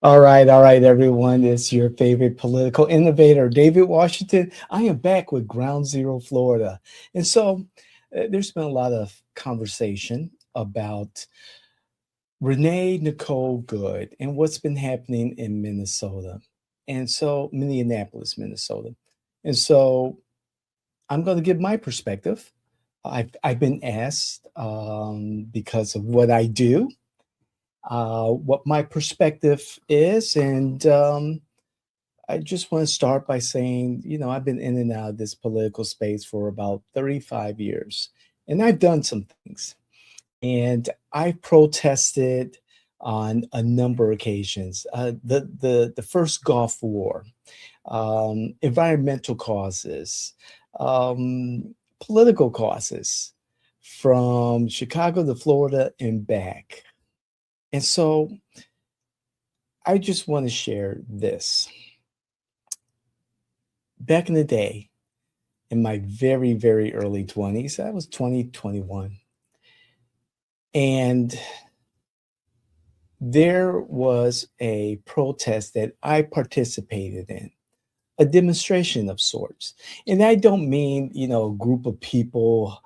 All right, everyone. It's your favorite political innovator, David Washington. I am back with Ground Zero, Florida. And so there's been a lot of conversation about Renee Nicole Good and what's been happening in Minnesota. And so, Minneapolis, Minnesota. And so, I'm going to give my perspective. I've been asked because of what I do, what my perspective is. And I just want to start by saying, I've been in and out of this political space for about 35 years, and I've done some things. And I protested on a number of occasions. The first Gulf War, environmental causes, political causes, from Chicago to Florida and back. And so I just want to share this. Back in the day, in my very, very early 20s, I was 21. And there was a protest that I participated in, a demonstration of sorts. And I don't mean, a group of people,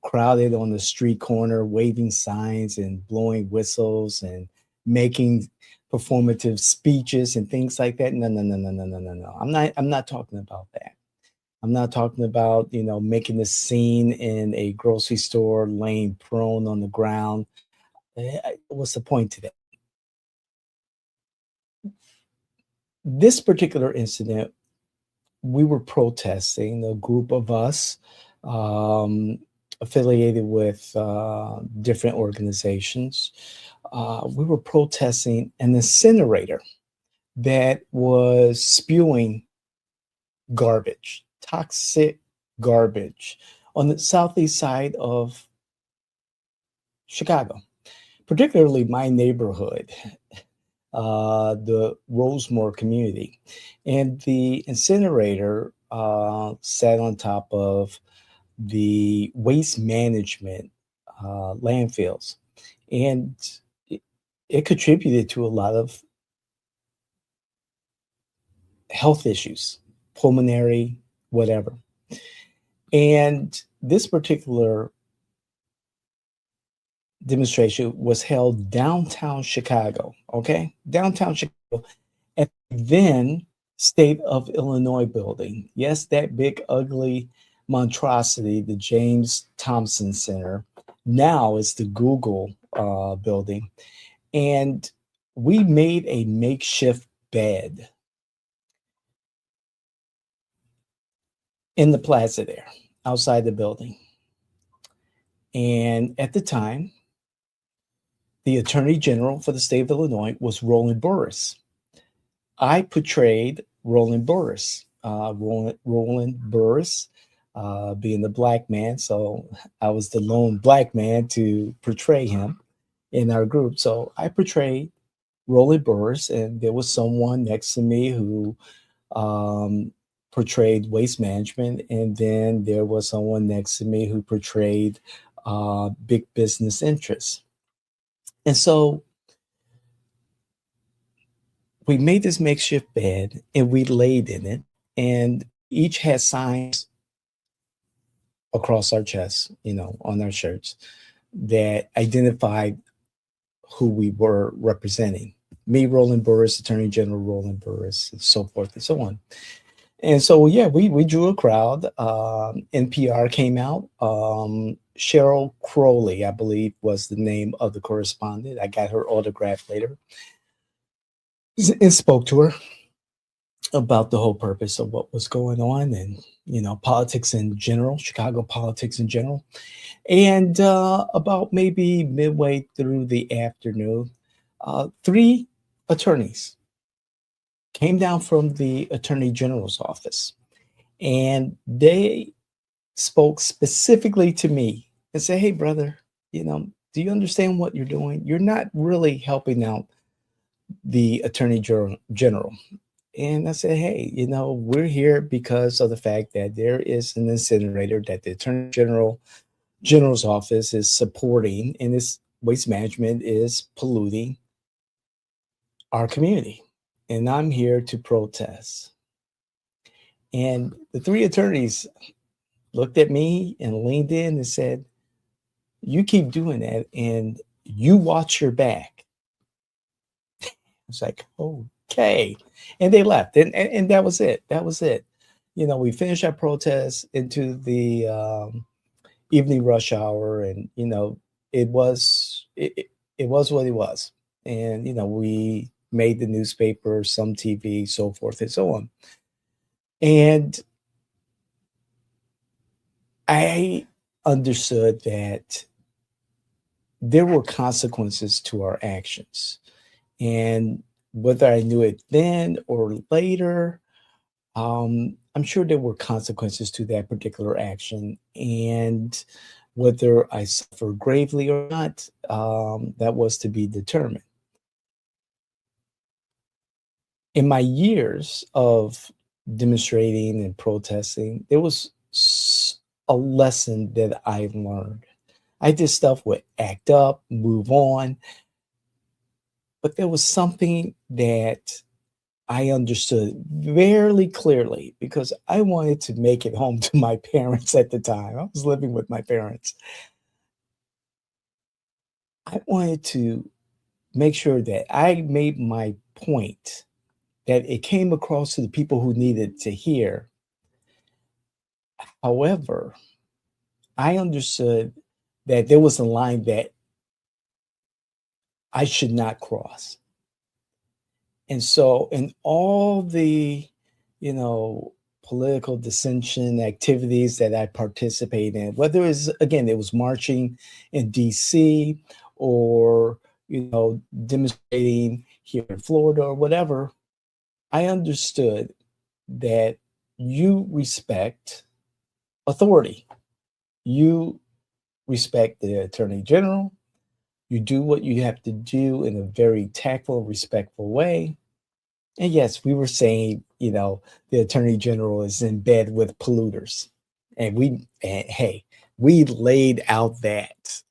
crowded on the street corner, waving signs and blowing whistles and making performative speeches and things like that. No, no, no, no, no, no, no, no. I'm not talking about that. I'm not talking about, making a scene in a grocery store, laying prone on the ground. What's the point to that? This particular incident, we were protesting, a group of us um, affiliated with different organizations. We were protesting an incinerator that was spewing garbage, toxic garbage on the southeast side of Chicago, particularly my neighborhood, the Rosemore community. And the incinerator sat on top of the waste management landfills. And it, it contributed to a lot of health issues, pulmonary, whatever. And this particular demonstration was held downtown Chicago, okay? Downtown Chicago at the then State of Illinois building. Yes, that big, ugly monstrosity, the James Thompson Center. Now it's the Google building. And we made a makeshift bed in the plaza there, outside the building. And at the time, the Attorney General for the state of Illinois was Roland Burris. I portrayed Roland Burris. Roland Burris being the black man, so I was the lone black man to portray him in our group. So I portrayed Roland Burris, and there was someone next to me who portrayed waste management, and then there was someone next to me who portrayed big business interests. And so we made this makeshift bed and we laid in it, and we each had signs across our chests, on our shirts that identified who we were representing. Me, Roland Burris, Attorney General Roland Burris, and so forth and so on. And so, yeah, we drew a crowd. NPR came out. Cheryl Crowley, I believe, was the name of the correspondent. I got her autograph later and spoke to her about the whole purpose of what was going on, and politics in general, Chicago politics in general. And about maybe midway through the afternoon, three attorneys came down from the Attorney General's office, and they spoke specifically to me and said, "Hey, brother, do you understand what you're doing? You're not really helping out the Attorney General." And I said, "Hey, we're here because of the fact that there is an incinerator that the Attorney General's office is supporting, and this waste management is polluting our community, and I'm here to protest. And the three attorneys looked at me and leaned in and said, "You keep doing that and you watch your back." It's like, okay. And they left. And that was it. That was it. We finished our protest into the evening rush hour, and it was what it was. And we made the newspaper, some TV, so forth and so on. And I understood that there were consequences to our actions. And whether I knew it then or later, I'm sure there were consequences to that particular action. And whether I suffered gravely or not, that was to be determined. In my years of demonstrating and protesting, there was a lesson that I learned. I did stuff with act up, move on, but there was something that I understood very clearly because I wanted to make it home to my parents at the time. I was living with my parents. I wanted to make sure that I made my point, that it came across to the people who needed to hear. However, I understood that there was a line that I should not cross. And so, in all the, political dissension activities that I participate in, whether it was marching in DC or, demonstrating here in Florida or whatever, I understood that you respect authority. You respect the attorney general. You do what you have to do in a very tactful, respectful way. And yes, we were saying, the attorney general is in bed with polluters. Hey, we laid out that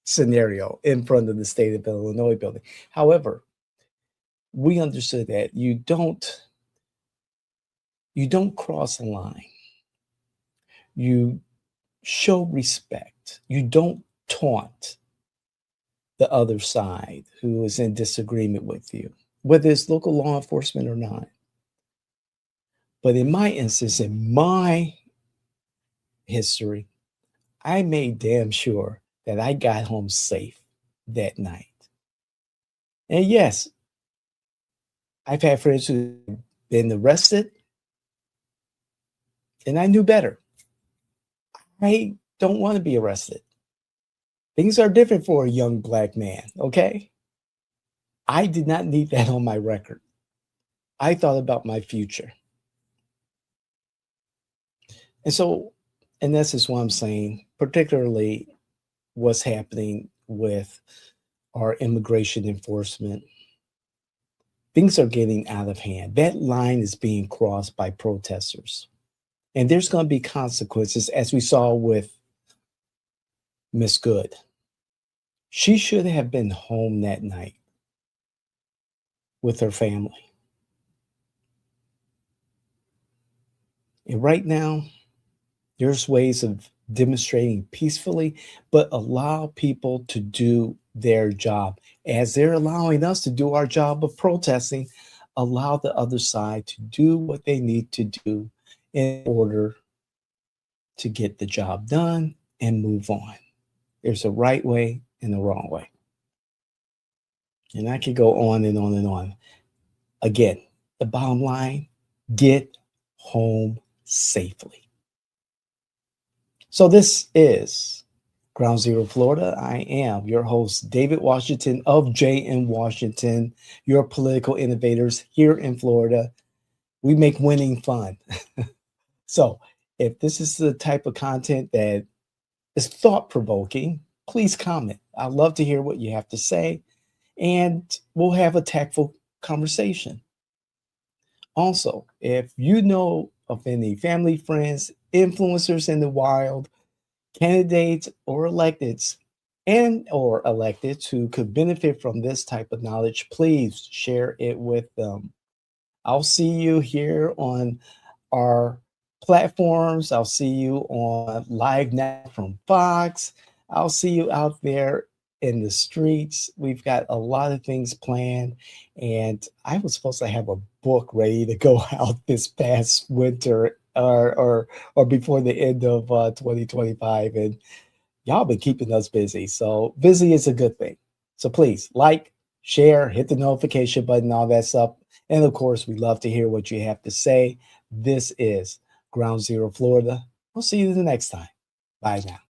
scenario in front of the state of Illinois building. However, we understood that you don't cross a line. You show respect. You don't taunt the other side who is in disagreement with you, whether it's local law enforcement or not. But in my instance, in my history, I made damn sure that I got home safe that night. And yes, I've had friends who've been arrested, and I knew better. I don't want to be arrested. Things are different for a young Black man, okay? I did not need that on my record. I thought about my future. And so, and this is what I'm saying, particularly what's happening with our immigration enforcement. Things are getting out of hand. That line is being crossed by protesters. And there's going to be consequences, as we saw with Miss Good. She should have been home that night with her family. And right now, there's ways of demonstrating peacefully, but allow people to do their job. As they're allowing us to do our job of protesting, allow the other side to do what they need to do in order to get the job done and move on. There's a right way and a wrong way. And I could go on and on and on. Again, the bottom line, get home safely. So this is Ground Zero Florida. I am your host, David Washington of J.M. Washington, your political innovators here in Florida. We make winning fun. So if this is the type of content that is thought-provoking, please comment. I'd love to hear what you have to say, and we'll have a tactful conversation. Also, if you know of any family, friends, influencers in the wild, candidates or electeds, and or elected who could benefit from this type of knowledge, please share it with them. I'll see you here on our platforms. I'll see you on Live Now from Fox. I'll see you out there in the streets. We've got a lot of things planned, and I was supposed to have a book ready to go out this past winter or before the end of 2025, and y'all been keeping us busy. So busy is a good thing. So please like, share, hit the notification button, all that stuff. And of course, we love to hear what you have to say. This is Ground Zero Florida. We'll see you the next time. Bye now.